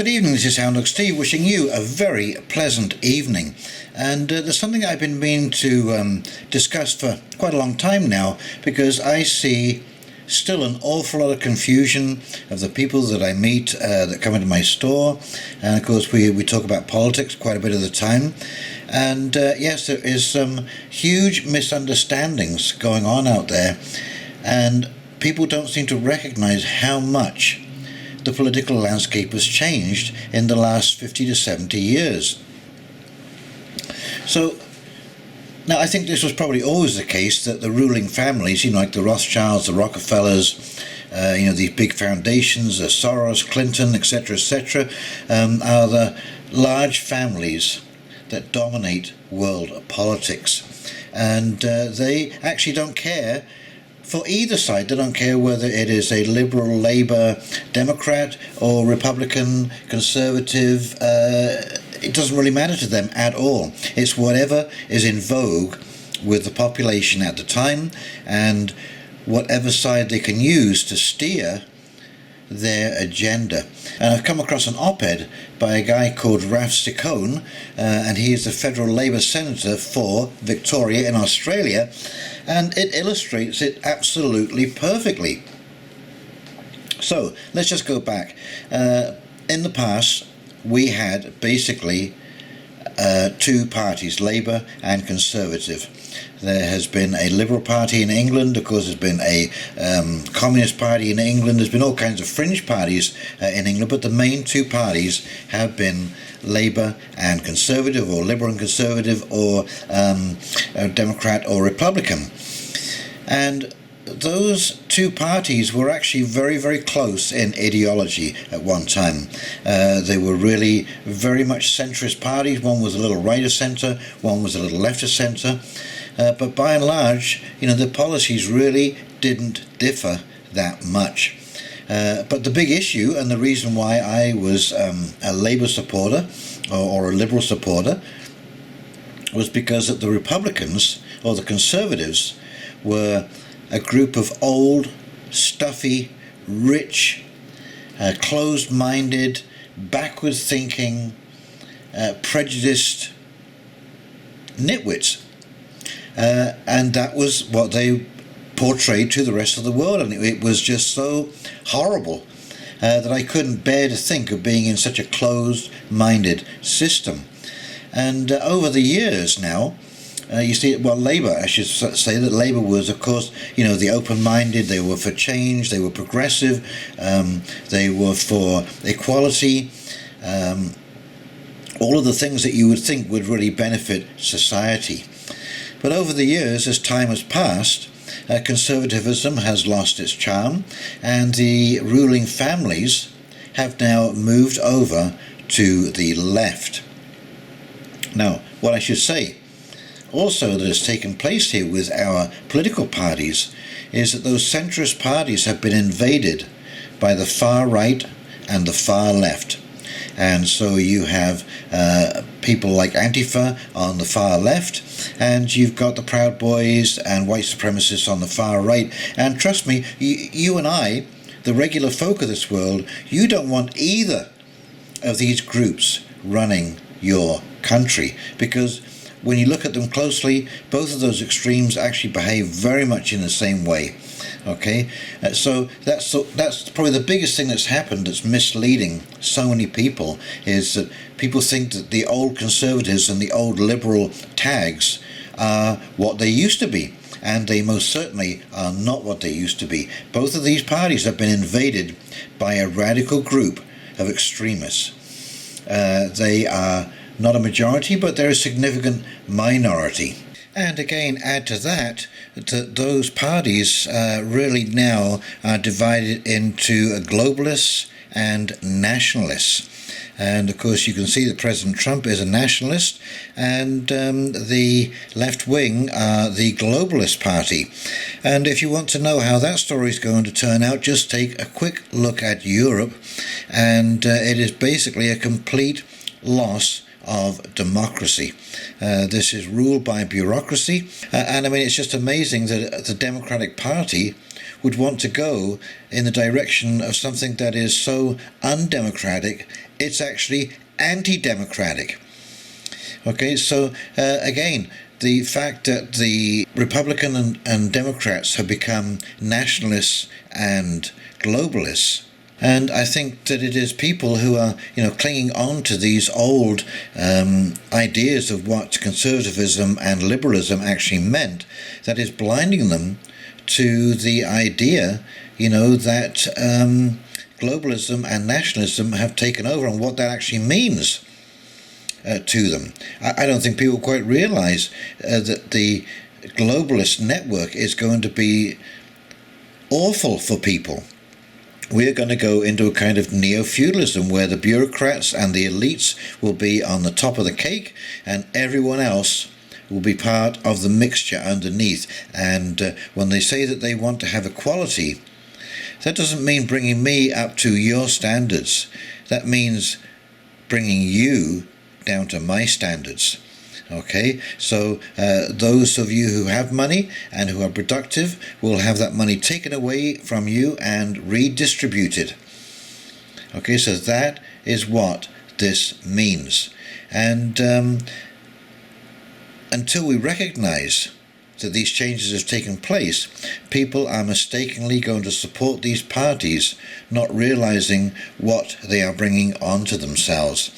Good evening, this is Hound Steve wishing you a very pleasant evening. And there's something I've been meaning to discuss for quite a long time now, because I see still an awful lot of confusion of the people that I meet that come into my store. And of course we talk about politics quite a bit of the time. And yes, there is some huge misunderstandings going on out there, and people don't seem to recognize how much the political landscape has changed in the last 50 to 70 years. So now I think this was probably always the case, that the ruling families, like the Rothschilds, the Rockefellers, these big foundations, Soros, Clinton, etc., are the large families that dominate world politics. And they actually don't care for either side. They don't care whether it is a liberal, Labour, Democrat, or Republican, Conservative. It doesn't really matter to them at all. It's whatever is in vogue with the population at the time, and whatever side they can use to steer their agenda. And I've come across an op-ed by a guy called Ralph Stickone, and he is the federal Labour senator for Victoria in Australia, and it illustrates it absolutely perfectly. So let's just go back. In the past, we had basically two parties, Labour and Conservative. There has been a Liberal Party in England, of course there's been a Communist Party in England, there's been all kinds of fringe parties in England, but the main two parties have been Labour and Conservative, or Liberal and Conservative, or Democrat or Republican. And those two parties were actually very, very close in ideology at one time. They were really very much centrist parties. One was a little right of centre, one was a little left of centre. But by and large, the policies really didn't differ that much. But the big issue, and the reason why I was a Labour supporter or a Liberal supporter, was because that the Republicans or the Conservatives were a group of old, stuffy, rich, closed-minded, backward-thinking, prejudiced nitwits. And that was what they portrayed to the rest of the world, and it was just so horrible that I couldn't bear to think of being in such a closed-minded system. And over the years now, you see, Labour, I should say that Labour was, of course, the open-minded. They were for change, they were progressive, they were for equality, all of the things that you would think would really benefit society. But over the years, as time has passed, conservatism has lost its charm, and the ruling families have now moved over to the left. Now, what I should say also that has taken place here with our political parties is that those centrist parties have been invaded by the far right and the far left. And so you have people like Antifa on the far left, and you've got the Proud Boys and white supremacists on the far right. And trust me, you and I, the regular folk of this world, you don't want either of these groups running your country, because when you look at them closely, both of those extremes actually behave very much in the same way. Okay, so that's probably the biggest thing that's happened that's misleading so many people, is that people think that the old conservatives and the old liberal tags are what they used to be, and they most certainly are not what they used to be. Both of these parties have been invaded by a radical group of extremists. They are not a majority, but they're a significant minority. And again, add to that those parties really now are divided into globalists and nationalists. And of course you can see that President Trump is a nationalist, and the left wing are the globalist party. And if you want to know how that story is going to turn out, just take a quick look at Europe, and it is basically a complete loss of democracy. This is ruled by bureaucracy, and I mean, it's just amazing that the Democratic Party would want to go in the direction of something that is so undemocratic, it's actually anti-democratic. Okay, so again, the fact that the Republican and Democrats have become nationalists and globalists, and I think that it is people who are, clinging on to these old ideas of what conservatism and liberalism actually meant, that is blinding them to the idea, that globalism and nationalism have taken over and what that actually means to them. I don't think people quite realize that the globalist network is going to be awful for people. We're going to go into a kind of neo-feudalism where the bureaucrats and the elites will be on the top of the cake and everyone else will be part of the mixture underneath. And when they say that they want to have equality, that doesn't mean bringing me up to your standards. That means bringing you down to my standards. Okay, so those of you who have money and who are productive will have that money taken away from you and redistributed. Okay, so that is what this means. And until we recognize that these changes have taken place, people are mistakenly going to support these parties, not realizing what they are bringing onto themselves.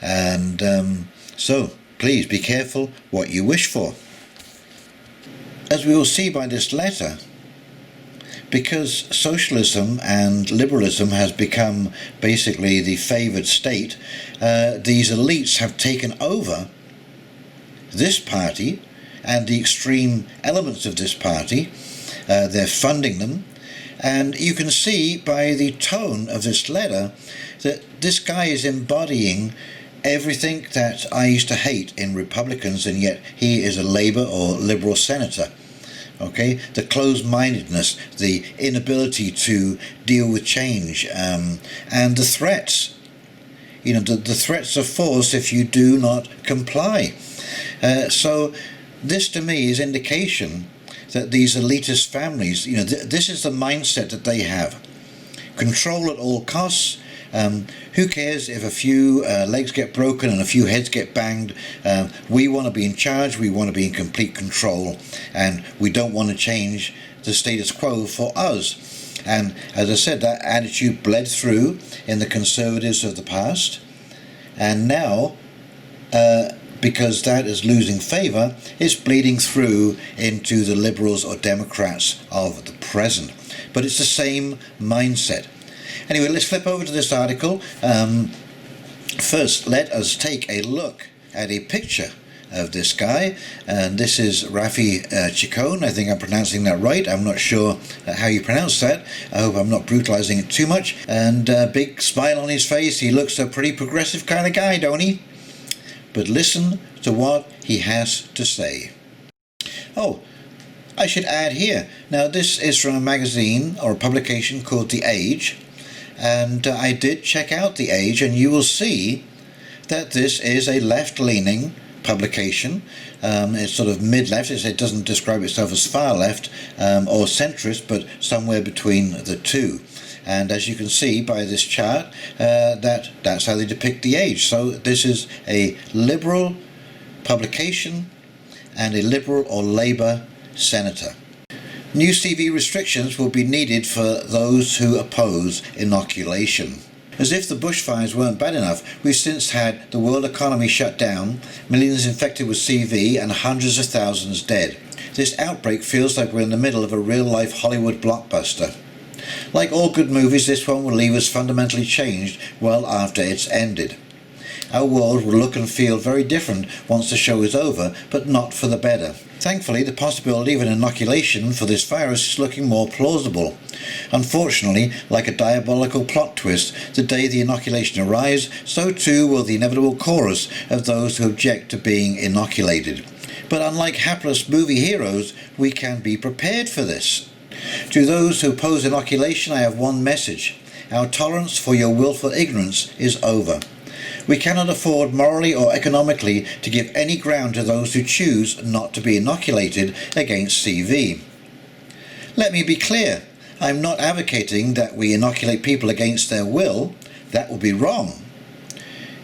And so please be careful what you wish for. As we will see by this letter, because socialism and liberalism has become basically the favored state, these elites have taken over this party and the extreme elements of this party. They're funding them, and you can see by the tone of this letter that this guy is embodying everything that I used to hate in Republicans, and yet he is a Labour or Liberal senator. Okay, the closed-mindedness, the inability to deal with change, and the threats. The threats of force if you do not comply. So this to me is indication that these elitist families, this is the mindset that they have. Control at all costs. Who cares if a few legs get broken and a few heads get banged? We want to be in charge, we want to be in complete control, and we don't want to change the status quo for us. And as I said, that attitude bled through in the conservatives of the past, and now because that is losing favour, it's bleeding through into the liberals or Democrats of the present. But it's the same mindset. Anyway, let's flip over to this article. First, let us take a look at a picture of this guy, and this is Rafi Chicone. I think I'm pronouncing that right. I'm not sure how you pronounce that. I hope I'm not brutalizing it too much. And big smile on his face. He looks a pretty progressive kind of guy, don't he? But listen to what he has to say. Oh, I should add here, now this is from a magazine or a publication called The Age, and I did check out The Age, and you will see that this is a left-leaning publication. It's sort of mid-left. It doesn't describe itself as far left or centrist, but somewhere between the two. And as you can see by this chart, that's how they depict The Age. So this is a liberal publication and a Liberal or Labour senator. New CV restrictions will be needed for those who oppose inoculation. As if the bushfires weren't bad enough, we've since had the world economy shut down, millions infected with CV and hundreds of thousands dead. This outbreak feels like we're in the middle of a real-life Hollywood blockbuster. Like all good movies, this one will leave us fundamentally changed well after it's ended. Our world will look and feel very different once the show is over, but not for the better. Thankfully, the possibility of an inoculation for this virus is looking more plausible. Unfortunately, like a diabolical plot twist, the day the inoculation arrives, so too will the inevitable chorus of those who object to being inoculated. But unlike hapless movie heroes, we can be prepared for this. To those who oppose inoculation, I have one message. Our tolerance for your willful ignorance is over. We cannot afford morally or economically to give any ground to those who choose not to be inoculated against CV. Let me be clear. I'm not advocating that we inoculate people against their will. That would be wrong.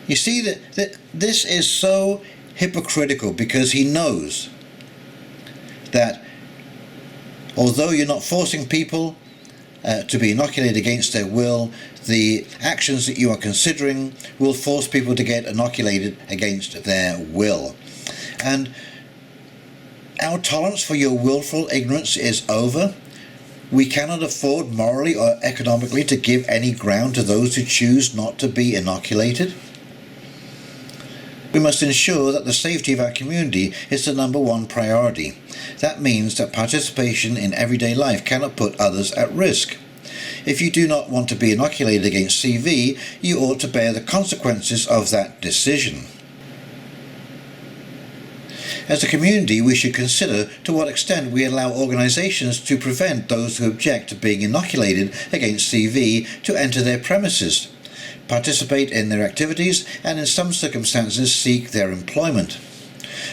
You see that this is so hypocritical, because he knows that although you're not forcing people to be inoculated against their will, the actions that you are considering will force people to get inoculated against their will. And our tolerance for your willful ignorance is over. We cannot afford morally or economically to give any ground to those who choose not to be inoculated. We must ensure that the safety of our community is the number one priority. That means that participation in everyday life cannot put others at risk. If you do not want to be inoculated against CV, you ought to bear the consequences of that decision. As a community, we should consider to what extent we allow organisations to prevent those who object to being inoculated against CV to enter their premises, participate in their activities, and in some circumstances seek their employment.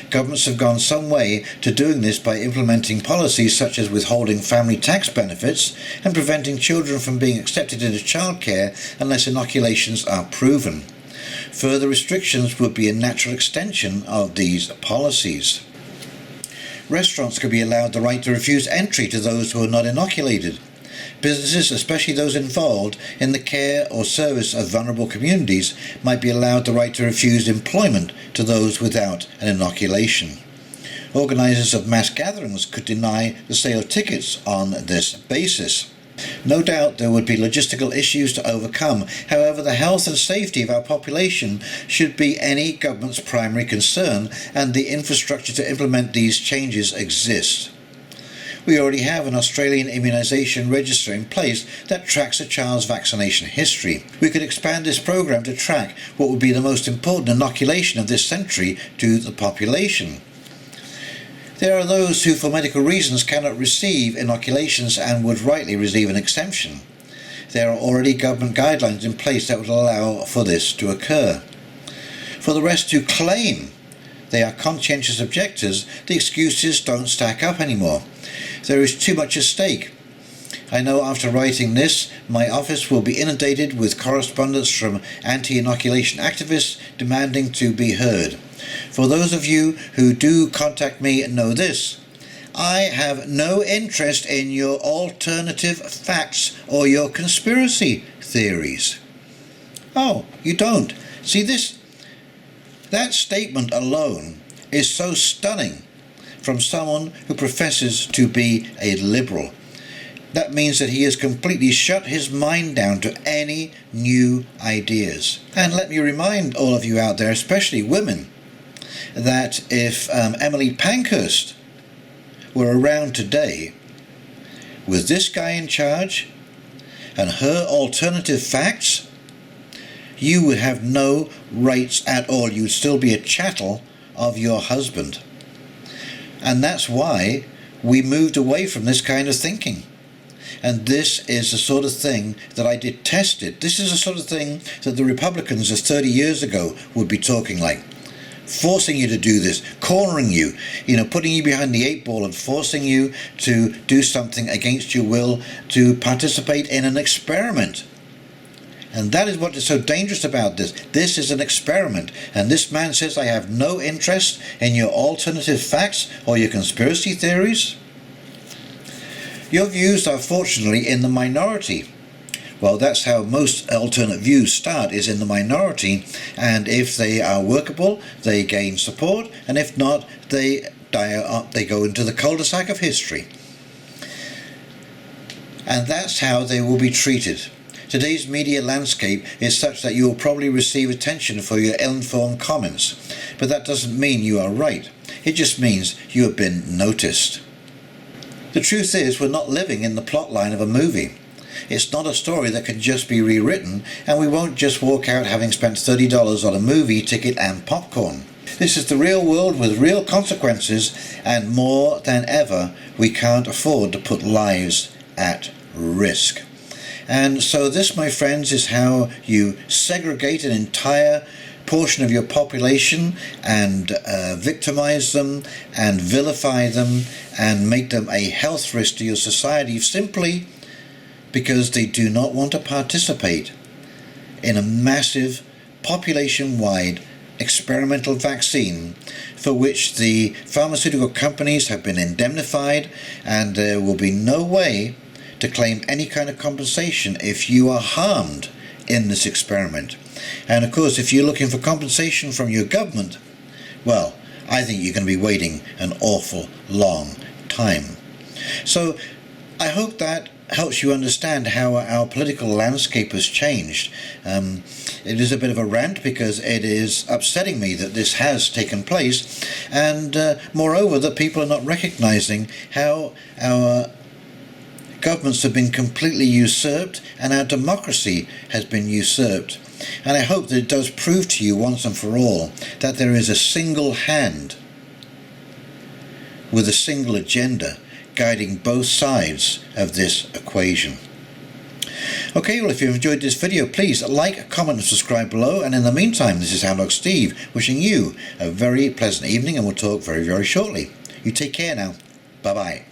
Governments have gone some way to doing this by implementing policies such as withholding family tax benefits and preventing children from being accepted into childcare unless inoculations are proven. Further restrictions would be a natural extension of these policies. Restaurants could be allowed the right to refuse entry to those who are not inoculated. Businesses, especially those involved in the care or service of vulnerable communities, might be allowed the right to refuse employment to those without an inoculation. Organisers of mass gatherings could deny the sale of tickets on this basis. No doubt there would be logistical issues to overcome. However, the health and safety of our population should be any government's primary concern, and the infrastructure to implement these changes exists. We already have an Australian immunisation register in place that tracks a child's vaccination history. We could expand this program to track what would be the most important inoculation of this century to the population. There are those who for medical reasons cannot receive inoculations and would rightly receive an exemption. There are already government guidelines in place that would allow for this to occur. For the rest who claim they are conscientious objectors, the excuses don't stack up anymore. There is too much at stake. I know after writing this, my office will be inundated with correspondence from anti-inoculation activists demanding to be heard. For those of you who do contact me, know this: I have no interest in your alternative facts or your conspiracy theories. Oh, you don't? See, that statement alone is so stunning from someone who professes to be a liberal. That means that he has completely shut his mind down to any new ideas. And let me remind all of you out there, especially women, that if Emily Pankhurst were around today with this guy in charge and her alternative facts, you would have no rights at all. You would still be a chattel of your husband. And that's why we moved away from this kind of thinking. And this is the sort of thing that I detested. This is the sort of thing that the Republicans of 30 years ago would be talking like. Forcing you to do this, cornering you, putting you behind the 8 ball and forcing you to do something against your will, to participate in an experiment. And that is what is so dangerous about this. This is an experiment. And this man says, I have no interest in your alternative facts or your conspiracy theories. Your views are fortunately in the minority. Well, that's how most alternate views start, is in the minority. And if they are workable, they gain support. And if not, they die up. They go into the cul-de-sac of history. And that's how they will be treated. Today's media landscape is such that you will probably receive attention for your ill-informed comments, but that doesn't mean you are right. It just means you have been noticed. The truth is, we're not living in the plot line of a movie. It's not a story that can just be rewritten, and we won't just walk out having spent $30 on a movie ticket and popcorn. This is the real world with real consequences, and more than ever, we can't afford to put lives at risk. And so this, my friends, is how you segregate an entire portion of your population and victimize them and vilify them and make them a health risk to your society, simply because they do not want to participate in a massive population-wide experimental vaccine for which the pharmaceutical companies have been indemnified, and there will be no way to claim any kind of compensation if you are harmed in this experiment. And of course, if you're looking for compensation from your government, well, I think you're going to be waiting an awful long time. So I hope that helps you understand how our political landscape has changed. It is a bit of a rant because it is upsetting me that this has taken place, and moreover that people are not recognizing how our governments have been completely usurped and our democracy has been usurped. And I hope that it does prove to you once and for all that there is a single hand with a single agenda guiding both sides of this equation. Okay, well, if you've enjoyed this video, please like, comment and subscribe below. And in the meantime, this is Hound Steve wishing you a very pleasant evening, and we'll talk very, very shortly. You take care now. Bye-bye.